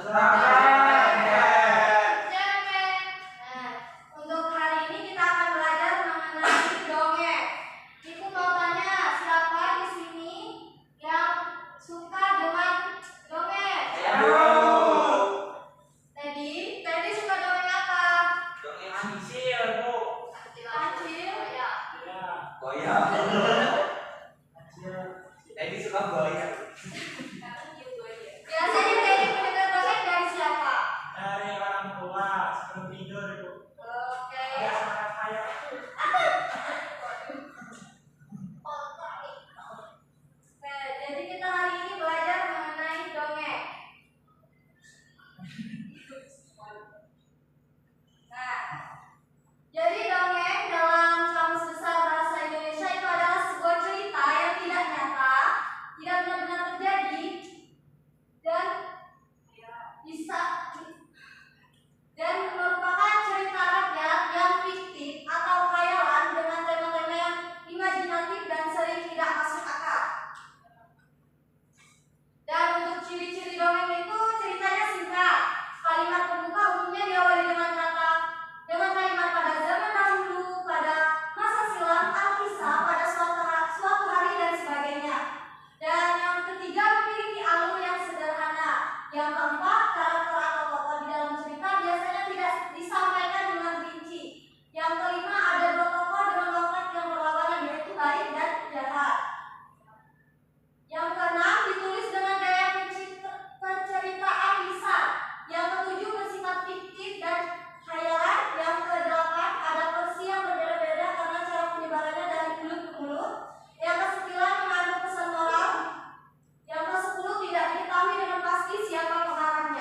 Untuk hari ini kita akan belajar mengenai dongeng. Ibu mau tanya, siapa di sini yang suka dengan dongeng? Teddy suka dongeng apa? Dongeng Ancil, Bu. Ancil? Goyang. Teddy suka goyang. Biasanya Teddy mendengar dongeng dari siapa? Dari orang tua sebelum tidur, Bu. Oke. Ada semangat saya. Jadi kita hari ini belajar mengenai dongeng. Nah, jadi dongeng dalam Kamus Besar Bahasa Indonesia itu adalah sebuah cerita yang tidak nyata, tidak benar-benar terjadi, dan merupakan cerita rakyat yang fiktif atau khayalan dengan tema-tema yang imajinatif dan sering tidak masuk akal. Dan untuk ciri-ciri dongeng itu ceritanya singkat. Kalimat pembuka umumnya diawali dengan kalimat pada zaman dahulu, pada masa silam, alkisah, pada suatu hari dan sebagainya. Dan yang ketiga memiliki alur yang sederhana. Yang keempat, karakter atau tokoh di dalam cerita biasanya tidak disampaikan dengan rinci. Yang kelima, ada dua tokoh dengan watak yang berlawanan, yaitu baik dan jahat. Yang keenam, ditulis dengan gaya penceritaan lisan. Yang ketujuh, bersifat fiktif dan khayalan. Yang kedelapan, ada versi yang berbeda-beda karena cara penyebarannya dari mulut ke mulut. Yang kesembilan, mengandung pesan moral. Yang ke-10, tidak diketahui dengan pasti siapa pengarangnya.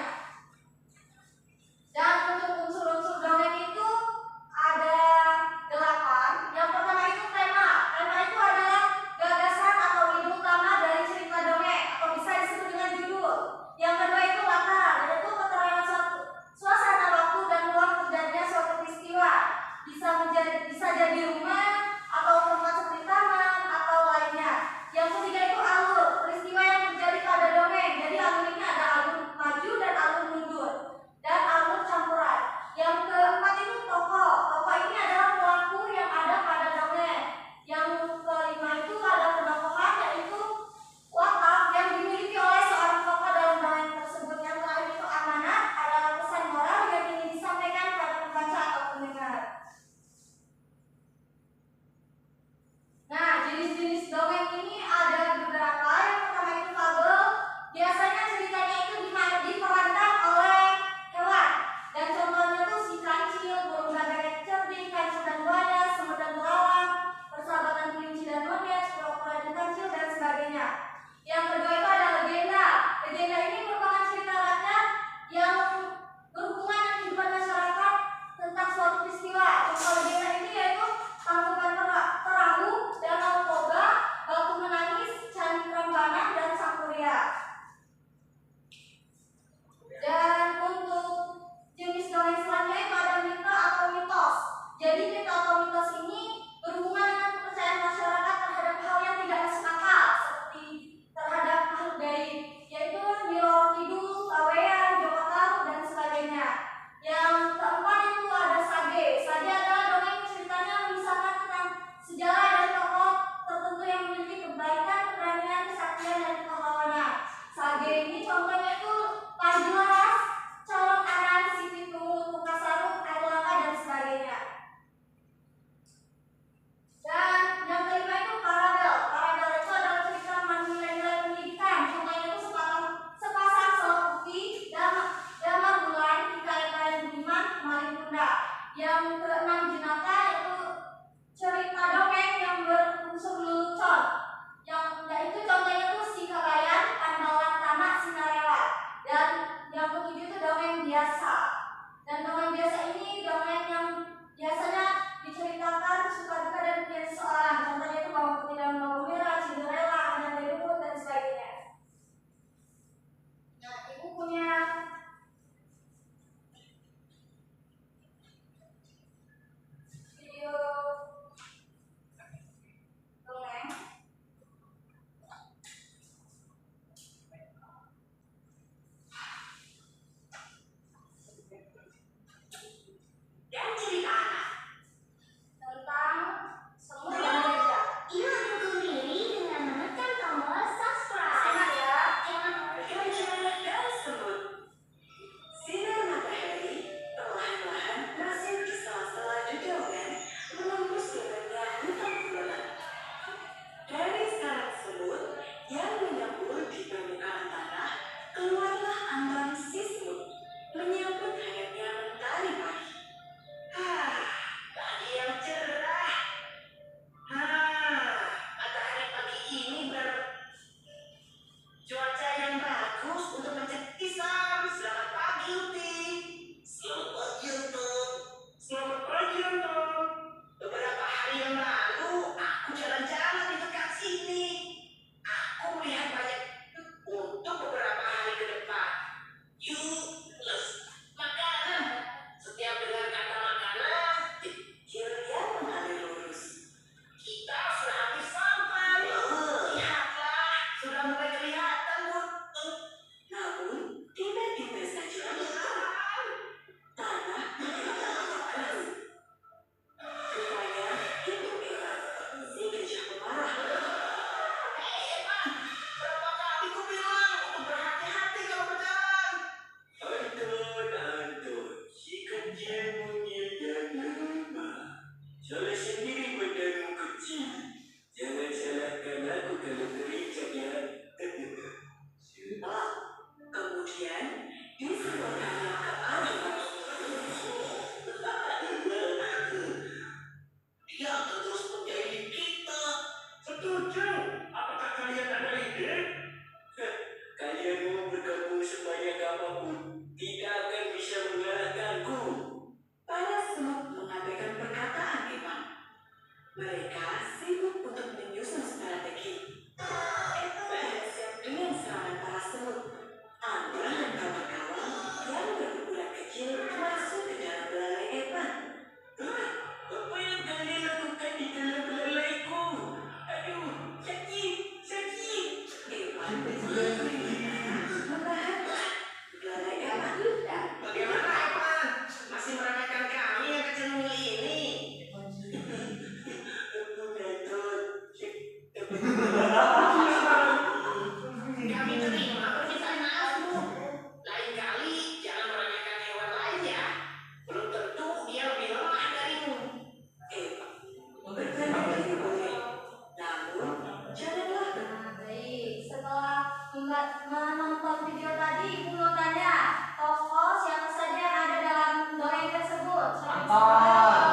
menonton video tadi, Ibu mau tanya tokoh siapa saja yang ada dalam dongeng tersebut? Anton.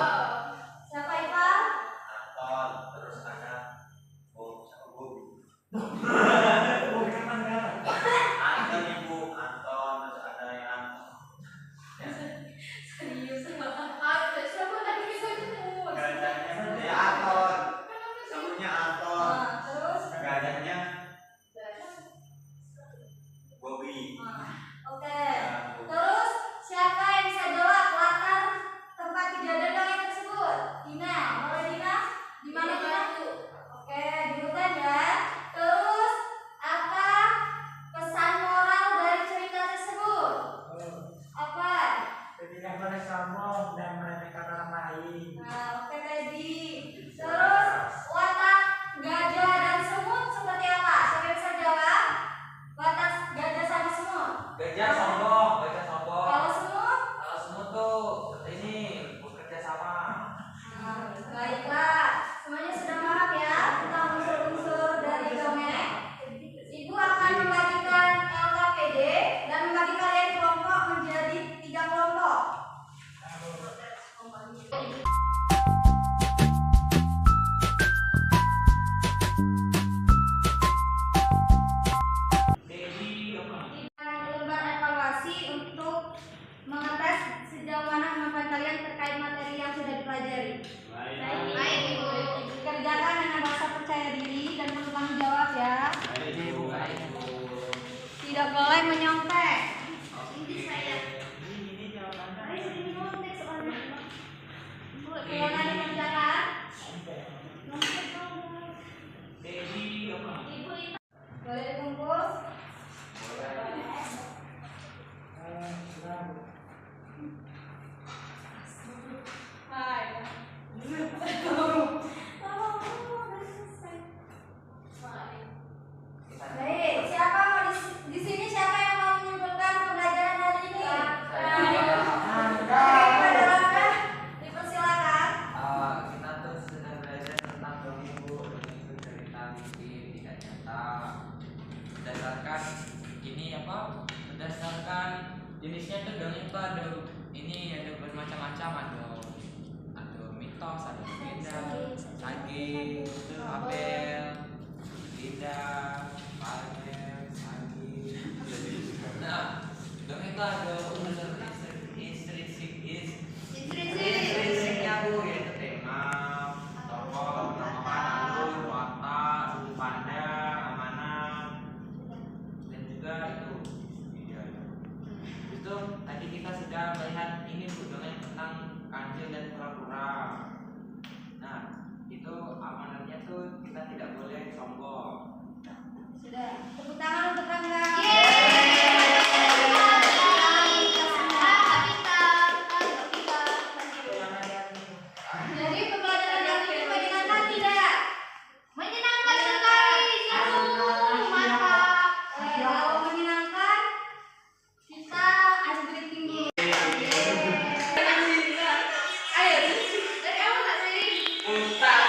Siapa Iqbal? Anton, terus ada Bobi. Bukan negara. Anton ibu, Anton, terus ada yang Serius Siapa tadi bisa ketemu? gajahnya ya Anton, sebutnya Anton, Terus? gajahnya Bobi. Oke. Terus siapa yang bisa jawab latar tempat kejadian dongeng tersebut? Dina, boleh Dina? Di mana Dina? Oke, di hutan ya. Terus apa pesan moral dari cerita tersebut? Apa? Tidak boleh sombong dan meremehkan orang lain. Nah, oke tadi. Terus watak gajah dan semut seperti apa? Siapa yang bisa jawab? Watak gajah sama semut. Gajah sombong, gajah sombong. Kalau semut? Kalau semut tuh ini bekerja sama. Nah, baiklah, semuanya sudah paham ya tentang unsur-unsur dari dongeng. Ibu akan membagikan LKPD dan membagi kalian kelompok menjadi 3 kelompok. Dedi apa? Lembar evaluasi untuk mengetes sejauh mana kemampuan kalian terkait materi yang sudah dipelajari. Baik, Ibu. Kerjakan dengan rasa percaya diri dan bertanggung jawab ya. Tidak boleh menyontek. Ini jawabannya. Ayo sini nyontek soalnya. Keluarga dikerjakan. Nyontek dong. Dedi apa? Boleh dikumpul. Hai. Baik, siapa mau di sini siapa yang mau menyimpulkan pembelajaran hari ini? Baik, pada langkah dipersilakan. Kita tuh sudah belajar tentang dongeng Bu. Dongeng itu cerita mimpi tidak nyata. Berdasarkan ini apa? Berdasarkan jenisnya itu dongeng itu ada bermacam-macam, ada mitos, ada legenda, sage, itu Abel, Linda, Palmer, sage. Nah, dongeng itu ada unsur intrinsik-intrinsik Bu, yaitu tema, tokoh, nama alur, watak, sudut pandang, amanah, dan juga itu idealnya. Itu tadi kita sudah melihat ini Bu, dongeng tentang kancil dan kura-kura. Nah, itu amanatnya tuh kita tidak boleh sombong. Sudah. Tepuk tangan untuk Angga. Jadi pembelajaran hari ini menyenangkan tidak? Menyenangkan sekali, Ibu. Mantap. Kalau menyenangkan, kita icing breaking dulu. Ayo, dari awal nggak sih? Utak.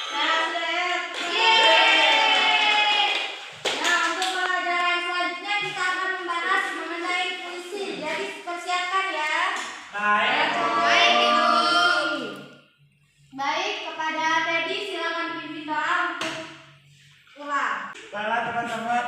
Nah, sudah. Nah, untuk pelajaran selanjutnya kita akan membahas mengenai puisi. Jadi persiapkan ya. Baik. Baik, Ibu. Baik, kepada Teddy silakan pimpin doa untuk pulang. Baiklah teman-teman,